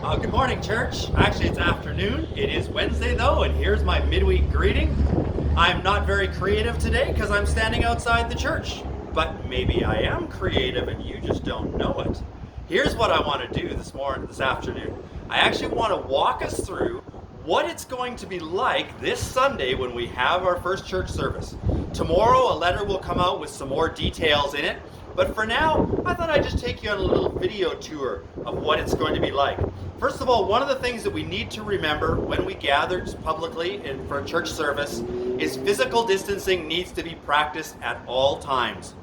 Good morning, church. Actually, it's afternoon. It is Wednesday, though, and here's my midweek greeting. I'm not very creative today because I'm standing outside the church, but maybe I am creative and you just don't know it. Here's what I want to do this afternoon. I actually want to walk us through what it's going to be like this Sunday when we have our first church service. Tomorrow, a letter will come out with some more details in it. But for now, I thought I'd just take you on a little video tour of what it's going to be like. First of all, one of the things that we need to remember when we gather publicly for a church service is physical distancing needs to be practiced at all times.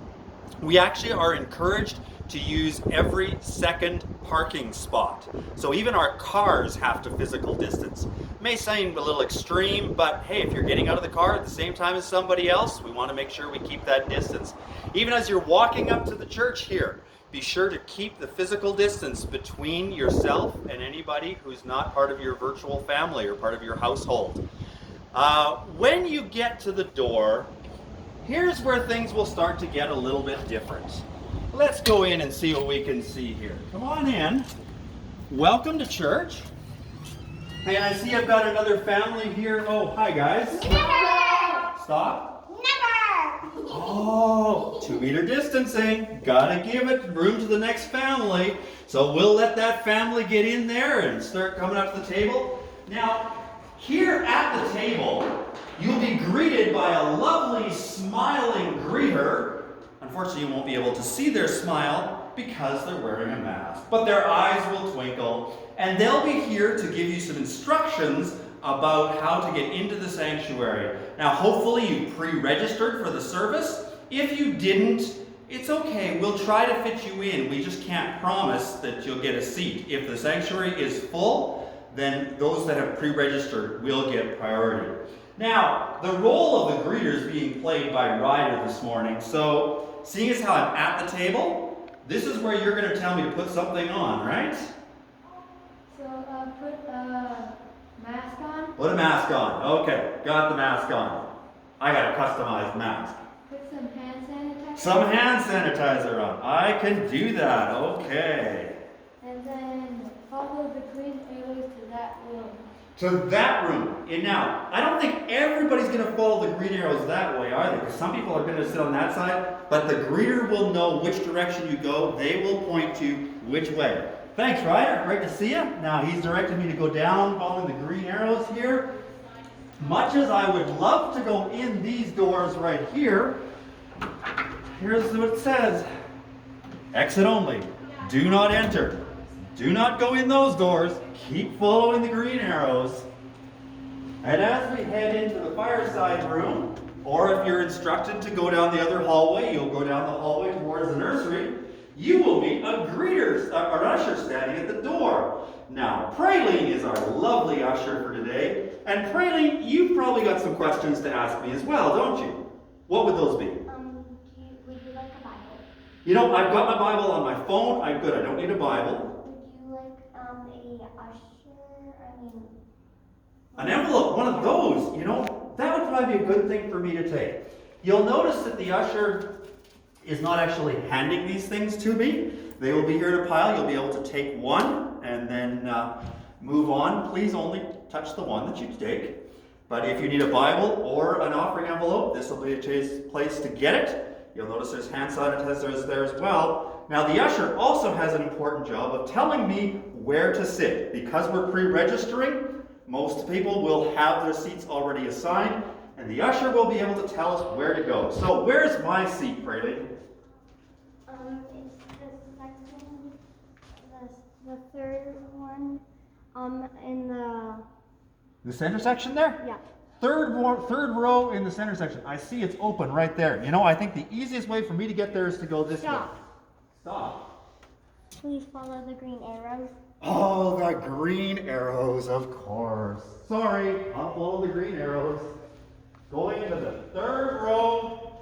We actually are encouraged to use every second parking spot. So even our cars have to physical distance. It may seem a little extreme, but hey, if you're getting out of the car at the same time as somebody else, we want to make sure we keep that distance. Even as you're walking up to the church here, be sure to keep the physical distance between yourself and anybody who's not part of your virtual family or part of your household. When you get to the door, here's where things will start to get a little bit different. Let's go in and see what we can see here. Come on in. Welcome to church. Hey, I see I've got another family here. Oh, hi guys. Never! Stop. Never! Oh, 2-meter distancing. Gotta give it room to the next family. So we'll let that family get in there and start coming up to the table. Now, here at the table, you'll be greeted by a lovely, smiling greeter. Unfortunately, you won't be able to see their smile because they're wearing a mask. But their eyes will twinkle, and they'll be here to give you some instructions about how to get into the sanctuary. Now, hopefully you pre-registered for the service. If you didn't, it's okay. We'll try to fit you in. We just can't promise that you'll get a seat. If the sanctuary is full, then those that have pre-registered will get priority. Now, the role of the greeter is being played by Ryder this morning. So, seeing as how I'm at the table, this is where you're going to tell me to put something on, right? So, put a mask on. Put a mask on. Okay, got the mask on. I got a customized mask. Put some hand sanitizer. Some hand sanitizer on. I can do that. Okay. And then follow the green arrows to that room. To that room. And now, I don't think everybody's going to follow the green arrows that way, are they? Because some people are going to sit on that side, but the greeter will know which direction you go. They will point to which way. Thanks, Ryder. Great to see you. Now, he's directed me to go down following the green arrows here. Much as I would love to go in these doors right here, here's what it says. Exit only. Do not enter. Do not go in those doors. Keep following the green arrows. And as we head into the fireside room, or if you're instructed to go down the other hallway, you'll go down the hallway towards the nursery, you will meet a greeter, or usher standing at the door. Now, Praline is our lovely usher for today. And Praline, you've probably got some questions to ask me as well, don't you? What would those be? Would you like a Bible? You know, I've got my Bible on my phone. I'm good. I don't need a Bible. Would you like a usher? An envelope, one of those, you know, that would probably be a good thing for me to take. You'll notice that the usher is not actually handing these things to me. They will be here in a pile. You'll be able to take one and then move on. Please only touch the one that you take. But if you need a Bible or an offering envelope, this will be a place to get it. You'll notice there's hand sanitizers there as well. Now the usher also has an important job of telling me where to sit. Because we're pre-registering, most people will have their seats already assigned, and the usher will be able to tell us where to go. So where's my seat, Praline? It's the second, the third one, in The center section there? yeah. Third row in the center section. I see it's open right there. You know, I think the easiest way for me to get there is to go this way. Stop. Please follow the green arrows. Oh, the green arrows, of course. Sorry, I'll follow the green arrows. Going into the third row,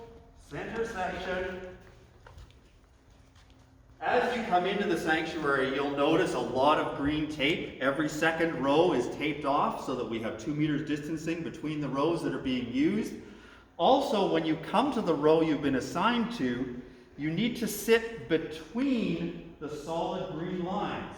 center section. As you come into the sanctuary, you'll notice a lot of green tape. Every second row is taped off so that we have 2 meters distancing between the rows that are being used. Also, when you come to the row you've been assigned to, you need to sit between the solid green lines.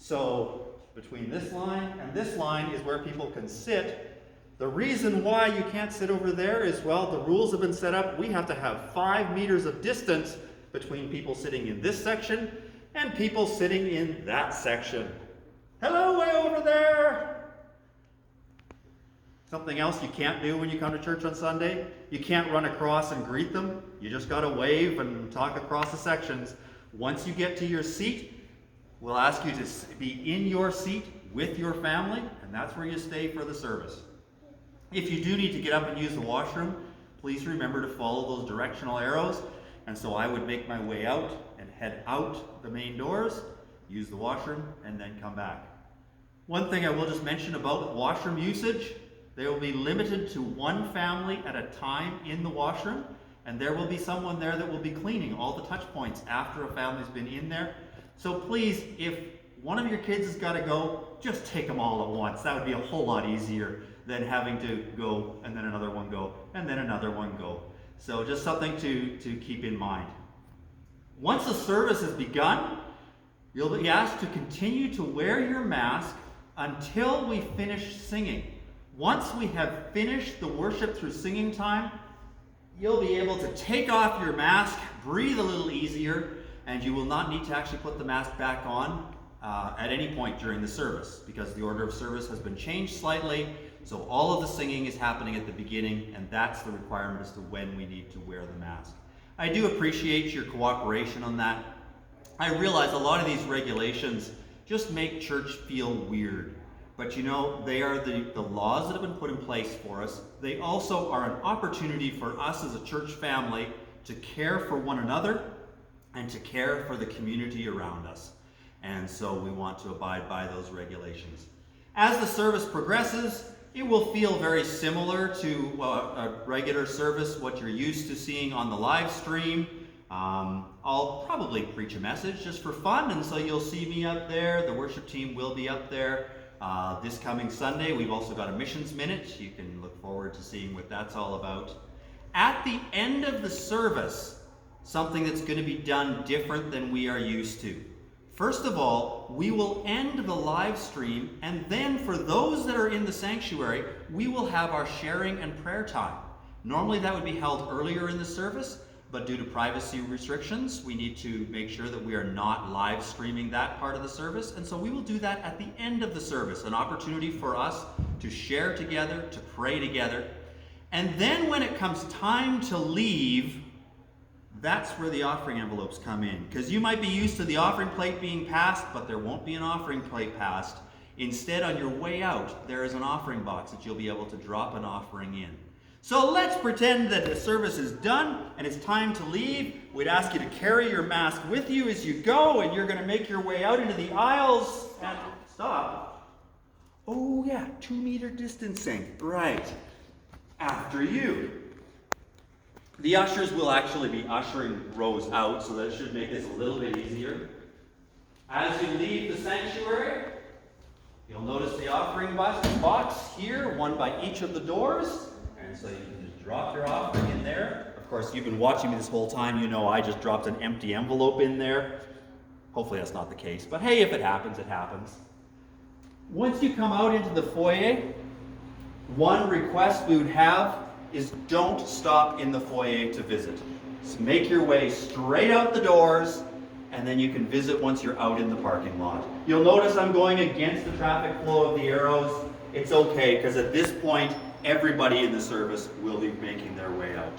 So between this line and this line is where people can sit. The reason why you can't sit over there is, well, the rules have been set up. We have to have 5 meters of distance between people sitting in this section and people sitting in that section. Hello, way over there. Something else you can't do when you come to church on Sunday, you can't run across and greet them. You just got to wave and talk across the sections. Once you get to your seat, we'll ask you to be in your seat with your family, and that's where you stay for the service. If you do need to get up and use the washroom, please remember to follow those directional arrows. And so I would make my way out and head out the main doors, use the washroom, and then come back. One thing I will just mention about washroom usage, they will be limited to 1 family at a time in the washroom, and there will be someone there that will be cleaning all the touch points after a family's been in there. So please, if one of your kids has got to go, just take them all at once. That would be a whole lot easier than having to go and then another one go and then another one go. So just something to keep in mind. Once the service has begun, you'll be asked to continue to wear your mask until we finish singing. Once we have finished the worship through singing time, you'll be able to take off your mask, breathe a little easier, and you will not need to actually put the mask back on at any point during the service, because the order of service has been changed slightly. So all of the singing is happening at the beginning, and that's the requirement as to when we need to wear the mask. I do appreciate your cooperation on that. I realize a lot of these regulations just make church feel weird. But you know, they are the laws that have been put in place for us. They also are an opportunity for us as a church family to care for one another and to care for the community around us. And so we want to abide by those regulations. As the service progresses, it will feel very similar to a regular service, what you're used to seeing on the live stream. I'll probably preach a message just for fun, and so you'll see me up there. The worship team will be up there. This coming Sunday, we've also got a missions minute. You can look forward to seeing what that's all about. At the end of the service, something that's going to be done different than we are used to. First of all, we will end the live stream, and then for those that are in the sanctuary, we will have our sharing and prayer time. Normally that would be held earlier in the service, but due to privacy restrictions, we need to make sure that we are not live streaming that part of the service, and so we will do that at the end of the service, an opportunity for us to share together, to pray together. And then when it comes time to leave, that's where the offering envelopes come in. Because you might be used to the offering plate being passed, but there won't be an offering plate passed. Instead, on your way out, there is an offering box that you'll be able to drop an offering in. So let's pretend that the service is done and it's time to leave. We'd ask you to carry your mask with you as you go, and you're going to make your way out into the aisles and stop. Oh yeah, 2-meter distancing. Right. After you. The ushers will actually be ushering rows out, so that should make this a little bit easier. As you leave the sanctuary, you'll notice the offering box here, one by each of the doors. And so you can just drop your offering in there. Of course, you've been watching me this whole time. You know I just dropped an empty envelope in there. Hopefully that's not the case, but hey, if it happens, it happens. Once you come out into the foyer, one request we would have is don't stop in the foyer to visit. So make your way straight out the doors, and then you can visit once you're out in the parking lot. You'll notice I'm going against the traffic flow of the arrows. It's okay, because at this point, everybody in the service will be making their way out.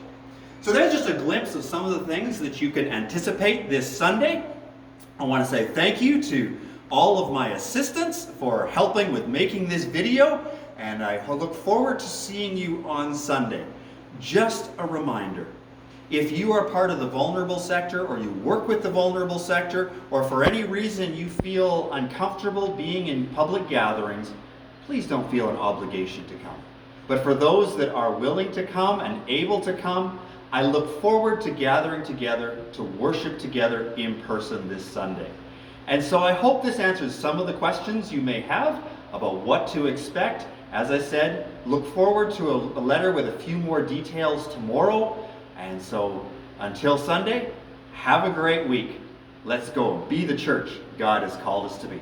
So there's just a glimpse of some of the things that you can anticipate this Sunday. I want to say thank you to all of my assistants for helping with making this video, and I look forward to seeing you on Sunday. Just a reminder, if you are part of the vulnerable sector, or you work with the vulnerable sector, or for any reason you feel uncomfortable being in public gatherings, please don't feel an obligation to come. But for those that are willing to come and able to come, I look forward to gathering together to worship together in person this Sunday. And so I hope this answers some of the questions you may have about what to expect. As I said, look forward to a letter with a few more details tomorrow. And so until Sunday, have a great week. Let's go be the church God has called us to be.